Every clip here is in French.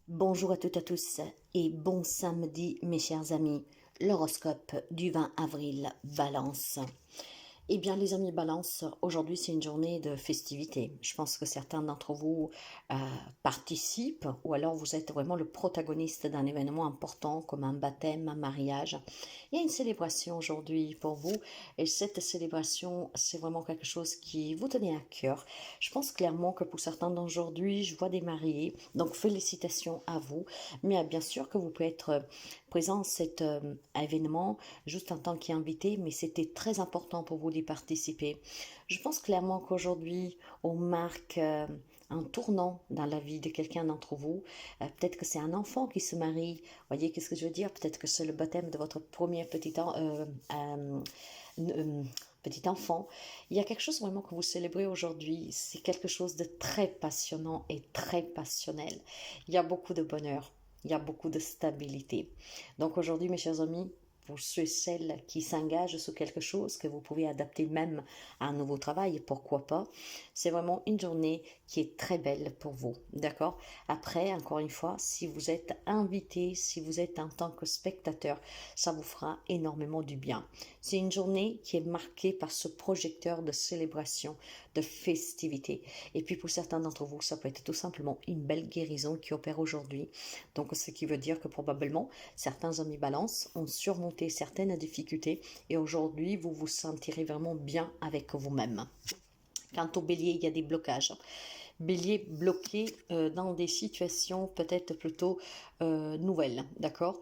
Bonjour à toutes et à tous et bon samedi mes chers amis. L'horoscope du 20 avril, Balance. Eh bien les amis Balance, aujourd'hui c'est une journée de festivité. Je pense que certains d'entre vous participent ou alors vous êtes vraiment le protagoniste d'un événement important comme un baptême, un mariage. Il y a une célébration aujourd'hui pour vous et cette célébration c'est vraiment quelque chose qui vous tenait à cœur. Je pense clairement que pour certains d'aujourd'hui je vois des mariés, donc félicitations à vous. Mais bien sûr que vous pouvez être présent à cet événement juste en tant qu'invité, mais c'était très important pour vous d'y participer. Je pense clairement qu'aujourd'hui, on marque un tournant dans la vie de quelqu'un d'entre vous. Peut-être que c'est un enfant qui se marie. Voyez, qu'est-ce que je veux dire? Peut-être que c'est le baptême de votre premier petit enfant. Il y a quelque chose vraiment que vous célébrez aujourd'hui. C'est quelque chose de très passionnant et très passionnel. Il y a beaucoup de bonheur. Il y a beaucoup de stabilité. Donc aujourd'hui, mes chers amis, pour ceux et celles qui s'engagent sur quelque chose que vous pouvez adapter même à un nouveau travail, pourquoi pas, c'est vraiment une journée qui est très belle pour vous, d'accord? Après, encore une fois, si vous êtes invité, si vous êtes en tant que spectateur, ça vous fera énormément du bien. C'est une journée qui est marquée par ce projecteur de célébration, de festivité. Et puis pour certains d'entre vous, ça peut être tout simplement une belle guérison qui opère aujourd'hui. Donc ce qui veut dire que probablement certains amis balance ont surmonté certaines difficultés et aujourd'hui vous vous sentirez vraiment bien avec vous-même. Quant au bélier, il y a des blocages. Bélier bloqué dans des situations peut-être plutôt nouvelles, d'accord?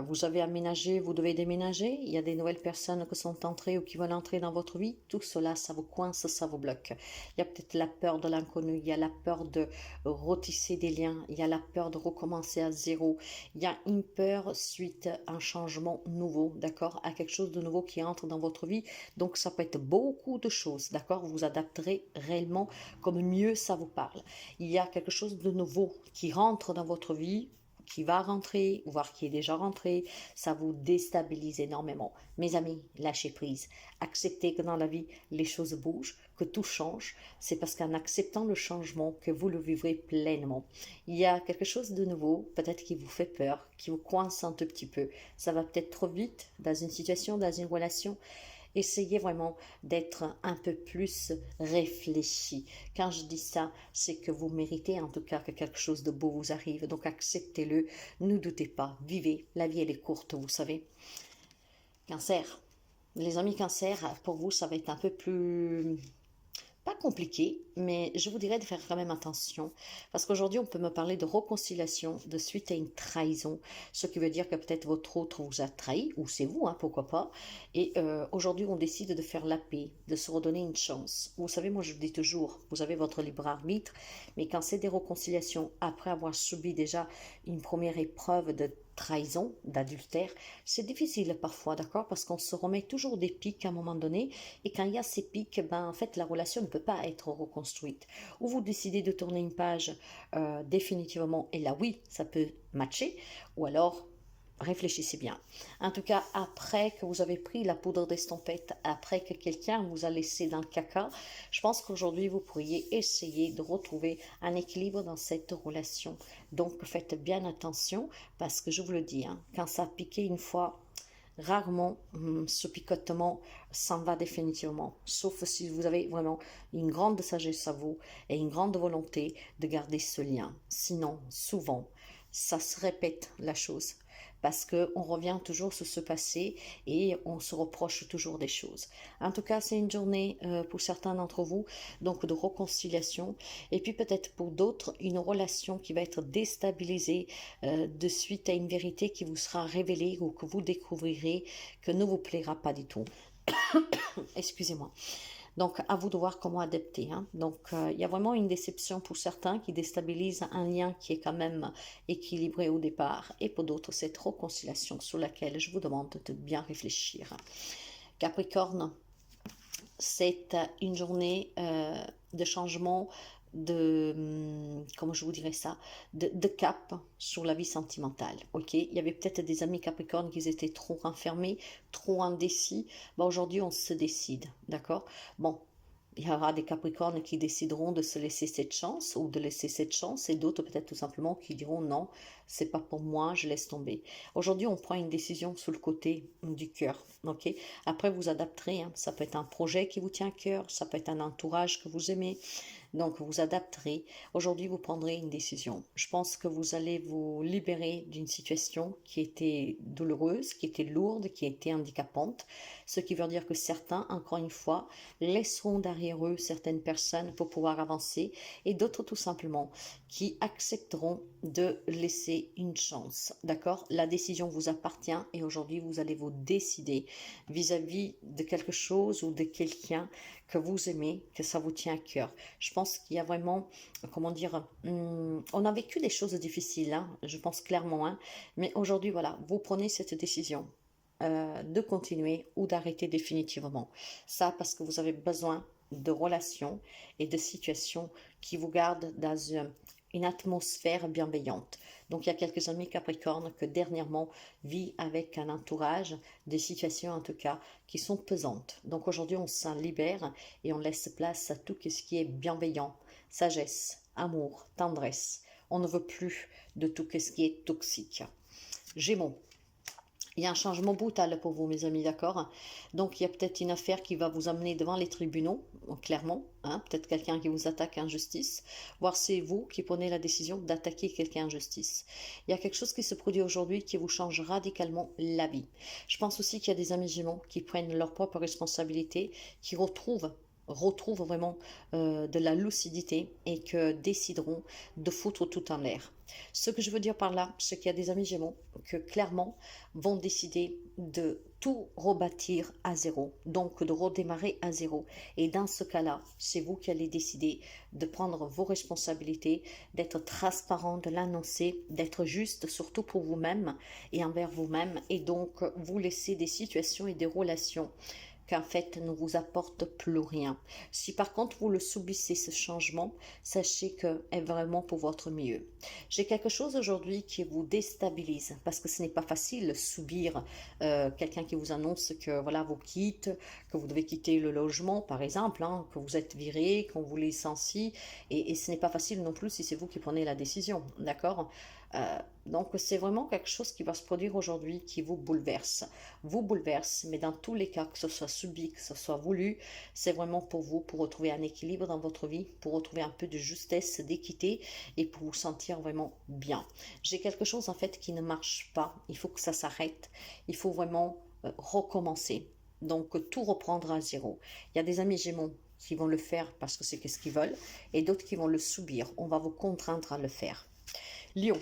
Vous avez aménagé, vous devez déménager, il y a des nouvelles personnes qui sont entrées ou qui veulent entrer dans votre vie, tout cela, ça vous coince, ça vous bloque. Il y a peut-être la peur de l'inconnu, il y a la peur de retisser des liens, il y a la peur de recommencer à zéro, il y a une peur suite à un changement nouveau, d'accord? À quelque chose de nouveau qui entre dans votre vie, donc ça peut être beaucoup de choses, d'accord? Vous vous adapterez réellement comme mieux ça vous parle. Il y a quelque chose de nouveau qui rentre dans votre vie, qui va rentrer, voire qui est déjà rentré, ça vous déstabilise énormément. Mes amis, lâchez prise. Acceptez que dans la vie, les choses bougent, que tout change. C'est parce qu'en acceptant le changement que vous le vivrez pleinement. Il y a quelque chose de nouveau, peut-être qui vous fait peur, qui vous coince un tout petit peu. Ça va peut-être trop vite dans une situation, dans une relation. Essayez vraiment d'être un peu plus réfléchi. Quand je dis ça, c'est que vous méritez en tout cas que quelque chose de beau vous arrive. Donc acceptez-le, ne doutez pas, vivez. La vie elle est courte, vous savez. Cancer. Les amis cancer, pour vous, ça va être un peu plus pas compliqué, mais je vous dirais de faire quand même attention. Parce qu'aujourd'hui, on peut me parler de réconciliation de suite à une trahison. Ce qui veut dire que peut-être votre autre vous a trahi, ou c'est vous, hein, pourquoi pas. Et aujourd'hui, on décide de faire la paix, de se redonner une chance. Vous savez, moi je dis toujours, vous avez votre libre arbitre, mais quand c'est des réconciliations, après avoir subi déjà une première épreuve de trahison, d'adultère, c'est difficile parfois, d'accord? Parce qu'on se remet toujours des pics à un moment donné, et quand il y a ces pics, ben en fait la relation ne peut pas être reconstruite. Ou vous décidez de tourner une page définitivement, et là oui, ça peut matcher, ou alors réfléchissez bien. En tout cas, après que vous avez pris la poudre d'estompette, après que quelqu'un vous a laissé dans le caca, je pense qu'aujourd'hui, vous pourriez essayer de retrouver un équilibre dans cette relation. Donc, faites bien attention, parce que je vous le dis, hein, quand ça a piqué une fois, rarement ce picotement s'en va définitivement, sauf si vous avez vraiment une grande sagesse à vous et une grande volonté de garder ce lien. Sinon, souvent, ça se répète la chose parce qu'on revient toujours sur ce passé et on se reproche toujours des choses. En tout cas, c'est une journée pour certains d'entre vous, donc de réconciliation, et puis peut-être pour d'autres, une relation qui va être déstabilisée de suite à une vérité qui vous sera révélée ou que vous découvrirez que ne vous plaira pas du tout. Excusez-moi. Donc, à vous de voir comment adapter, hein. Donc, il y a vraiment une déception pour certains qui déstabilise un lien qui est quand même équilibré au départ. Et pour d'autres, cette réconciliation sur laquelle je vous demande de bien réfléchir. Capricorne, c'est une journée de changement, comment je vous dirais ça, de cap sur la vie sentimentale, ok? Il y avait peut-être des amis Capricorne qui étaient trop renfermés, trop indécis. Aujourd'hui, on se décide, d'accord? Bon, Il y aura des Capricornes qui décideront de se laisser cette chance ou de laisser cette chance et d'autres peut-être tout simplement qui diront non, c'est pas pour moi, je laisse tomber. Aujourd'hui, on prend une décision sur le côté du cœur, ok? Après, vous adapterez, hein. Ça peut être un projet qui vous tient à cœur, ça peut être un entourage que vous aimez, donc vous adapterez. Aujourd'hui, vous prendrez une décision. Je pense que vous allez vous libérer d'une situation qui était douloureuse, qui était lourde, qui était handicapante. Ce qui veut dire que certains, encore une fois, laisseront derrière eux certaines personnes pour pouvoir avancer et d'autres tout simplement qui accepteront de laisser une chance. D'accord? La décision vous appartient et aujourd'hui, vous allez vous décider vis-à-vis de quelque chose ou de quelqu'un que vous aimez, que ça vous tient à cœur. Je pense qu'il y a vraiment, comment dire, on a vécu des choses difficiles, hein, je pense clairement, hein, mais aujourd'hui, voilà, vous prenez cette décision de continuer ou d'arrêter définitivement. Ça parce que vous avez besoin de relations et de situations qui vous gardent dans une atmosphère bienveillante. Donc il y a quelques amis Capricorne que dernièrement vit avec un entourage, des situations en tout cas qui sont pesantes. Donc aujourd'hui on s'en libère et on laisse place à tout ce qui est bienveillant, sagesse, amour, tendresse. On ne veut plus de tout ce qui est toxique. Gémeaux. Il y a un changement brutal pour vous, mes amis, d'accord? Donc, il y a peut-être une affaire qui va vous amener devant les tribunaux, clairement. Hein? Peut-être quelqu'un qui vous attaque en justice, voire c'est vous qui prenez la décision d'attaquer quelqu'un en justice. Il y a quelque chose qui se produit aujourd'hui qui vous change radicalement la vie. Je pense aussi qu'il y a des amis Gémeaux qui prennent leurs propres responsabilités, qui retrouvent vraiment de la lucidité et que décideront de foutre tout en l'air. Ce que je veux dire par là, c'est qu'il y a des amis Gémeaux que clairement vont décider de tout rebâtir à zéro, donc de redémarrer à zéro. Et dans ce cas-là, c'est vous qui allez décider de prendre vos responsabilités, d'être transparent, de l'annoncer, d'être juste, surtout pour vous-même et envers vous-même, et donc vous laisser des situations et des relations qu'en fait ne vous apporte plus rien. Si par contre vous le subissez ce changement, sachez que est vraiment pour votre mieux. J'ai quelque chose aujourd'hui qui vous déstabilise parce que ce n'est pas facile de subir quelqu'un qui vous annonce que voilà vous quitte, que vous devez quitter le logement par exemple, hein, que vous êtes viré, qu'on vous licencie et ce n'est pas facile non plus si c'est vous qui prenez la décision, d'accord? Donc c'est vraiment quelque chose qui va se produire aujourd'hui qui vous bouleverse, mais dans tous les cas, que ce soit subi, que ce soit voulu, c'est vraiment pour vous, pour retrouver un équilibre dans votre vie, pour retrouver un peu de justesse, d'équité et pour vous sentir vraiment bien. J'ai quelque chose en fait qui ne marche pas, il faut que ça s'arrête, il faut vraiment recommencer, donc tout reprendre à zéro. Il y a des amis Gémeaux qui vont le faire parce que c'est ce qu'ils veulent et d'autres qui vont le subir, on va vous contraindre à le faire. Lion.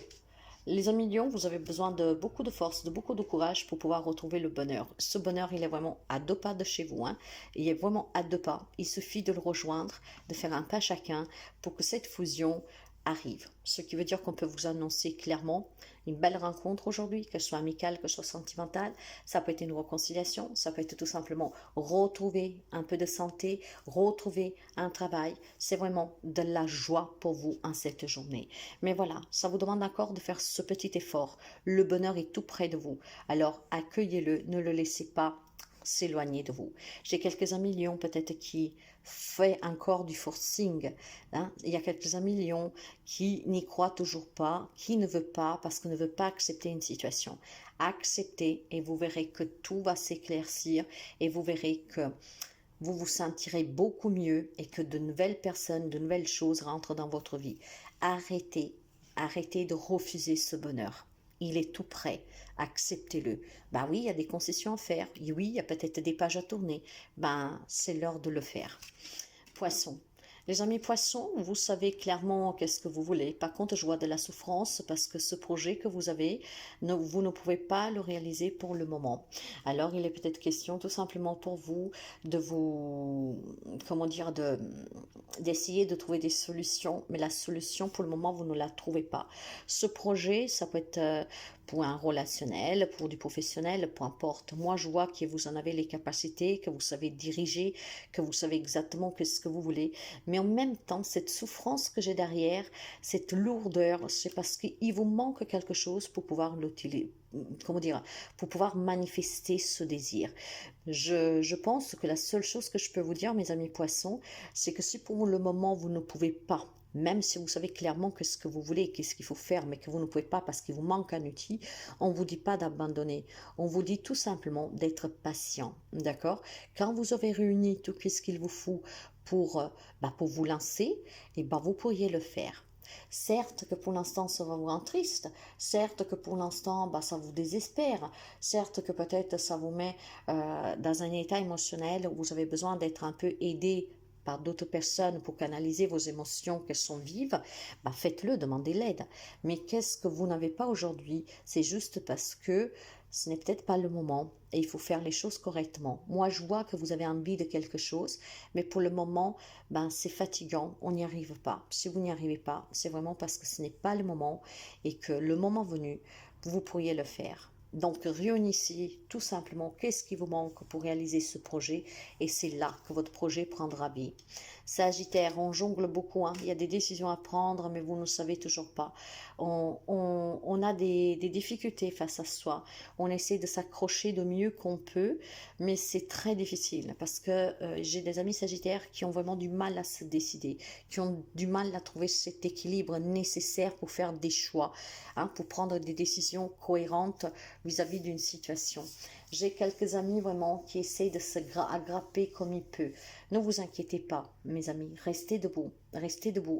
Les amis Lion, vous avez besoin de beaucoup de force, de beaucoup de courage pour pouvoir retrouver le bonheur. Ce bonheur, il est vraiment à 2 pas de chez vous. Hein. Il est vraiment à 2 pas. Il suffit de le rejoindre, de faire un pas chacun pour que cette fusion arrive. Ce qui veut dire qu'on peut vous annoncer clairement une belle rencontre aujourd'hui, qu'elle soit amicale, qu'elle soit sentimentale. Ça peut être une réconciliation, ça peut être tout simplement retrouver un peu de santé, retrouver un travail. C'est vraiment de la joie pour vous en cette journée. Mais voilà, ça vous demande encore de faire ce petit effort. Le bonheur est tout près de vous. Alors accueillez-le, ne le laissez pas s'éloigner de vous. J'ai quelques amis Lions peut-être qui fait encore du forcing. Hein. Il y a quelques amis Lions qui n'y croient toujours pas, qui ne veut pas parce qu'on ne veut pas accepter une situation. Acceptez et vous verrez que tout va s'éclaircir et vous verrez que vous vous sentirez beaucoup mieux et que de nouvelles personnes, de nouvelles choses rentrent dans votre vie. Arrêtez, arrêtez de refuser ce bonheur. Il est tout prêt, acceptez-le. Ben oui, il y a des concessions à faire. Oui, il y a peut-être des pages à tourner. Ben, c'est l'heure de le faire. Poisson. Les amis poissons, vous savez clairement qu'est-ce que vous voulez. Par contre, je vois de la souffrance parce que ce projet que vous avez, vous ne pouvez pas le réaliser pour le moment. Alors, il est peut-être question tout simplement pour vous de vous, comment dire, d'essayer de trouver des solutions. Mais la solution, pour le moment, vous ne la trouvez pas. Ce projet, ça peut être pour un relationnel, pour du professionnel, peu importe. Moi, je vois que vous en avez les capacités, que vous savez diriger, que vous savez exactement ce que vous voulez. Mais en même temps, cette souffrance que j'ai derrière, cette lourdeur, c'est parce qu'il vous manque quelque chose pour pouvoir l'utiliser, comment dire, pour pouvoir manifester ce désir. Je pense que la seule chose que je peux vous dire, mes amis poissons, c'est que si pour le moment vous ne pouvez pas, même si vous savez clairement que ce que vous voulez, qu'est-ce qu'il faut faire, mais que vous ne pouvez pas parce qu'il vous manque un outil, on ne vous dit pas d'abandonner. On vous dit tout simplement d'être patient. D'accord? Quand vous aurez réuni tout ce qu'il vous faut pour vous lancer, et ben vous pourriez le faire. Certes que pour l'instant ça va vous rendre triste, certes que pour l'instant ça vous désespère, certes que peut-être ça vous met dans un état émotionnel où vous avez besoin d'être un peu aidé par d'autres personnes pour canaliser vos émotions qu'elles sont vives, faites-le, demandez l'aide. Mais qu'est-ce que vous n'avez pas aujourd'hui? C'est juste parce que ce n'est peut-être pas le moment et il faut faire les choses correctement. Moi, je vois que vous avez envie de quelque chose, mais pour le moment, c'est fatigant, on n'y arrive pas. Si vous n'y arrivez pas, c'est vraiment parce que ce n'est pas le moment et que le moment venu, vous pourriez le faire. Donc, réunissez tout simplement qu'est-ce qui vous manque pour réaliser ce projet et c'est là que votre projet prendra vie. Sagittaire, on jongle beaucoup, hein. Il y a des décisions à prendre, mais vous ne savez toujours pas. On a des difficultés face à soi. On essaie de s'accrocher de mieux qu'on peut, mais c'est très difficile parce que j'ai des amis sagittaires qui ont vraiment du mal à se décider, qui ont du mal à trouver cet équilibre nécessaire pour faire des choix, hein, pour prendre des décisions cohérentes vis-à-vis d'une situation. J'ai quelques amis vraiment qui essaient de se aggrapper comme ils peuvent. Ne vous inquiétez pas, mes amis, restez debout,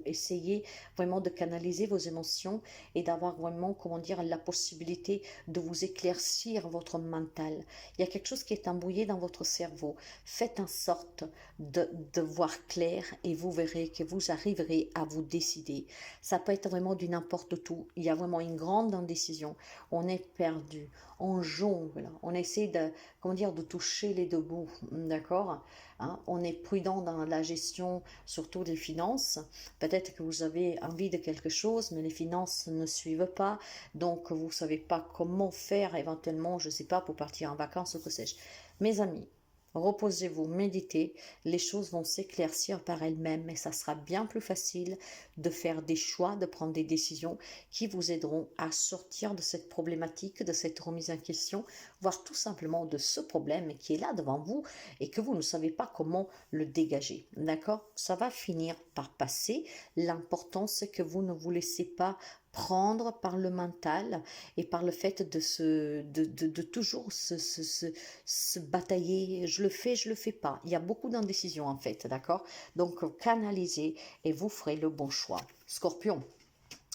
essayez vraiment de canaliser vos émotions et d'avoir vraiment, comment dire, la possibilité de vous éclaircir votre mental. Il y a quelque chose qui est embrouillé dans votre cerveau. Faites en sorte de voir clair et vous verrez que vous arriverez à vous décider. Ça peut être vraiment du n'importe tout. Il y a vraiment une grande indécision. On est perdu, on jongle, on essaie de, comment dire, de toucher les deux bouts, d'accord? Hein, on est prudent dans la gestion, surtout des finances. Peut-être que vous avez envie de quelque chose, mais les finances ne suivent pas. Donc, vous ne savez pas comment faire éventuellement, je ne sais pas, pour partir en vacances ou que sais-je. Mes amis, reposez-vous, méditez, les choses vont s'éclaircir par elles-mêmes et ça sera bien plus facile de faire des choix, de prendre des décisions qui vous aideront à sortir de cette problématique, de cette remise en question, voire tout simplement de ce problème qui est là devant vous et que vous ne savez pas comment le dégager. D'accord? Ça va finir par passer. L'important, c'est que vous ne vous laissez pas prendre par le mental et par le fait de toujours se batailler, je le fais pas. Il y a beaucoup d'indécisions en fait, d'accord? Donc canalisez et vous ferez le bon choix. Scorpion.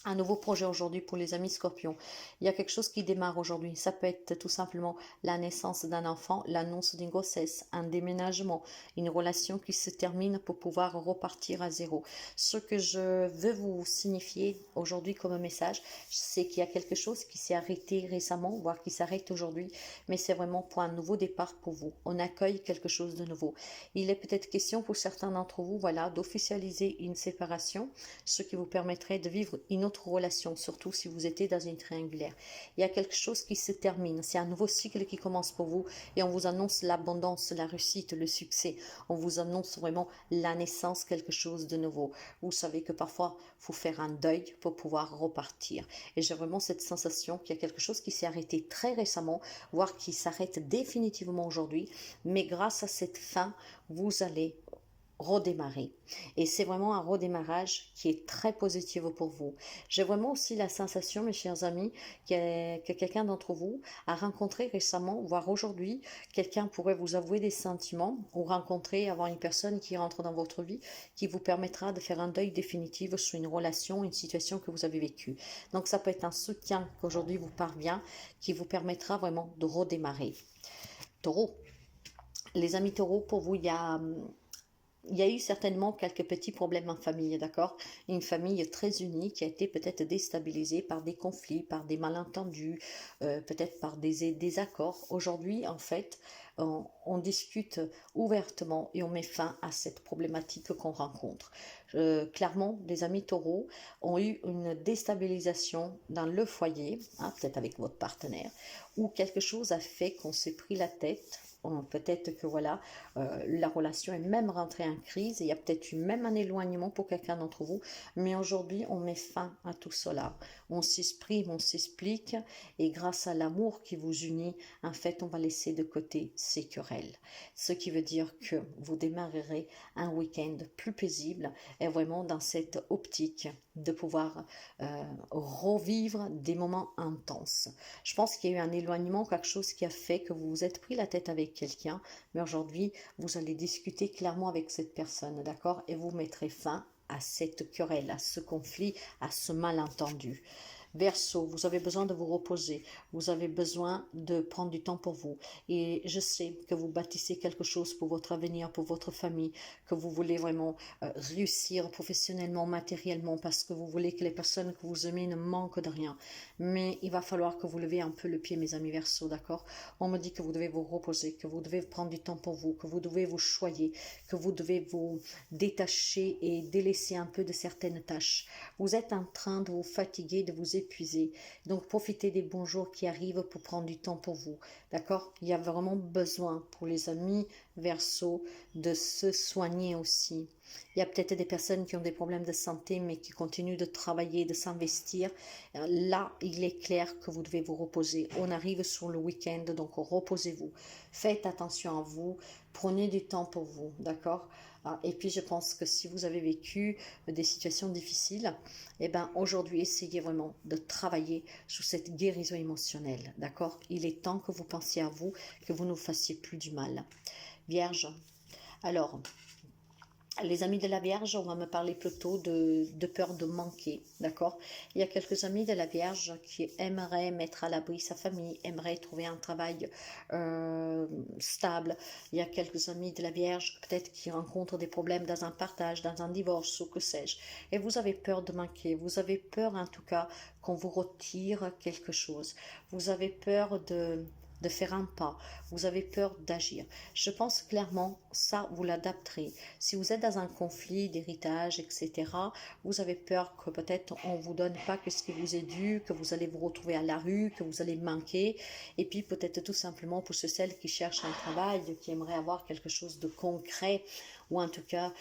Un nouveau projet aujourd'hui pour les amis scorpions. Il y a quelque chose qui démarre aujourd'hui. Ça peut être tout simplement la naissance d'un enfant, l'annonce d'une grossesse, un déménagement, une relation qui se termine pour pouvoir repartir à zéro. Ce que je veux vous signifier aujourd'hui comme message, c'est qu'il y a quelque chose qui s'est arrêté récemment, voire qui s'arrête aujourd'hui, mais c'est vraiment pour un nouveau départ pour vous. On accueille quelque chose de nouveau. Il est peut-être question pour certains d'entre vous, voilà, d'officialiser une séparation, ce qui vous permettrait de vivre une autre relation, surtout si vous étiez dans une triangulaire. Il y a quelque chose qui se termine, c'est un nouveau cycle qui commence pour vous et on vous annonce l'abondance, la réussite, le succès. On vous annonce vraiment la naissance, quelque chose de nouveau. Vous savez que parfois, il faut faire un deuil pour pouvoir repartir. Et j'ai vraiment cette sensation qu'il y a quelque chose qui s'est arrêté très récemment, voire qui s'arrête définitivement aujourd'hui. Mais grâce à cette fin, vous allez redémarrer. Et c'est vraiment un redémarrage qui est très positif pour vous. J'ai vraiment aussi la sensation, mes chers amis, que quelqu'un d'entre vous a rencontré récemment, voire aujourd'hui, quelqu'un pourrait vous avouer des sentiments ou rencontrer, avoir une personne qui rentre dans votre vie, qui vous permettra de faire un deuil définitif sur une relation, une situation que vous avez vécue. Donc ça peut être un soutien qu'aujourd'hui vous parvient, qui vous permettra vraiment de redémarrer. Taureau. Les amis taureaux, pour vous, il y a il y a eu certainement quelques petits problèmes en famille, d'accord? Une famille très unie qui a été peut-être déstabilisée par des conflits, par des malentendus, peut-être par des désaccords. Aujourd'hui, en fait, on discute ouvertement et on met fin à cette problématique qu'on rencontre. Clairement, les amis taureaux ont eu une déstabilisation dans le foyer, hein, peut-être avec votre partenaire, ou quelque chose a fait qu'on s'est pris la tête. Peut-être que voilà, la relation est même rentrée en crise, et il y a peut-être eu même un éloignement pour quelqu'un d'entre vous, mais aujourd'hui on met fin à tout cela, on s'exprime, on s'explique, et grâce à l'amour qui vous unit, en fait on va laisser de côté ces querelles, ce qui veut dire que vous démarrerez un week-end plus paisible, et vraiment dans cette optique de pouvoir revivre des moments intenses. Je pense qu'il y a eu un éloignement, quelque chose qui a fait que vous vous êtes pris la tête avec quelqu'un, mais aujourd'hui, vous allez discuter clairement avec cette personne, d'accord? Et vous mettrez fin à cette querelle, à ce conflit, à ce malentendu. Verseau, vous avez besoin de vous reposer, vous avez besoin de prendre du temps pour vous. Et je sais que vous bâtissez quelque chose pour votre avenir, pour votre famille, que vous voulez vraiment réussir professionnellement, matériellement, parce que vous voulez que les personnes que vous aimez ne manquent de rien. Mais il va falloir que vous levez un peu le pied, mes amis Verseau, d'accord? On me dit que vous devez vous reposer, que vous devez prendre du temps pour vous, que vous devez vous choyer, que vous devez vous détacher et délaisser un peu de certaines tâches. Vous êtes en train de vous fatiguer, de vous épuiser. Donc profitez des bons jours qui arrivent pour prendre du temps pour vous. D'accord? Il y a vraiment besoin pour les amis Verseau de se soigner aussi. Il y a peut-être des personnes qui ont des problèmes de santé mais qui continuent de travailler, de s'investir. Là, il est clair que vous devez vous reposer. On arrive sur le week-end, donc reposez-vous. Faites attention à vous. Prenez du temps pour vous. D'accord? Et puis je pense que si vous avez vécu des situations difficiles, eh ben aujourd'hui essayez vraiment de travailler sur cette guérison émotionnelle, d'accord? Il est temps que vous pensiez à vous, que vous ne vous fassiez plus du mal. Vierge, alors les amis de la Vierge, on va me parler plutôt de peur de manquer, d'accord? Il y a quelques amis de la Vierge qui aimeraient mettre à l'abri sa famille, aimeraient trouver un travail stable. Il y a quelques amis de la Vierge peut-être qui rencontrent des problèmes dans un partage, dans un divorce ou que sais-je. Et vous avez peur de manquer, vous avez peur en tout cas qu'on vous retire quelque chose. Vous avez peur de faire un pas, vous avez peur d'agir. Je pense clairement, ça, vous l'adapterez. Si vous êtes dans un conflit d'héritage, etc., vous avez peur que peut-être on ne vous donne pas que ce qui vous est dû, que vous allez vous retrouver à la rue, que vous allez manquer. Et puis peut-être tout simplement pour celles qui cherchent un travail, qui aimeraient avoir quelque chose de concret, ou en tout cas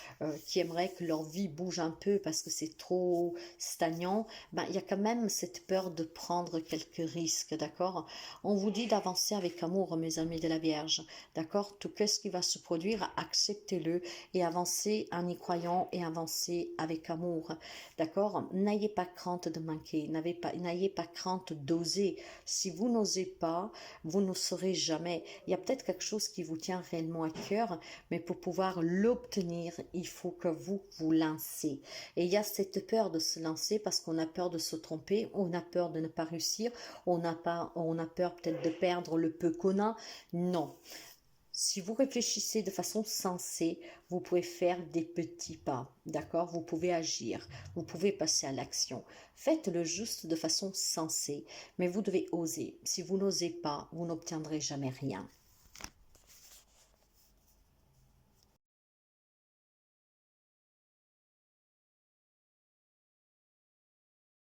qui aimeraient que leur vie bouge un peu parce que c'est trop stagnant, ben, il y a quand même cette peur de prendre quelques risques, d'accord? On vous dit d'avancer avec amour, mes amis de la Vierge, d'accord? Tout ce qui va se produire, acceptez-le et avancez en y croyant et avancez avec amour, d'accord? N'ayez pas crainte de manquer, n'ayez pas crainte d'oser. Si vous n'osez pas, vous ne saurez jamais. Il y a peut-être quelque chose qui vous tient réellement à cœur, mais pour pouvoir l'obtenir, il faut que vous vous lancez. Et il y a cette peur de se lancer parce qu'on a peur de se tromper, on a peur de ne pas réussir, on a peur peut-être de perdre le peu qu'on a. Non. Si vous réfléchissez de façon sensée, vous pouvez faire des petits pas, d'accord? Vous pouvez agir, vous pouvez passer à l'action. Faites-le juste de façon sensée, mais vous devez oser. Si vous n'osez pas, vous n'obtiendrez jamais rien.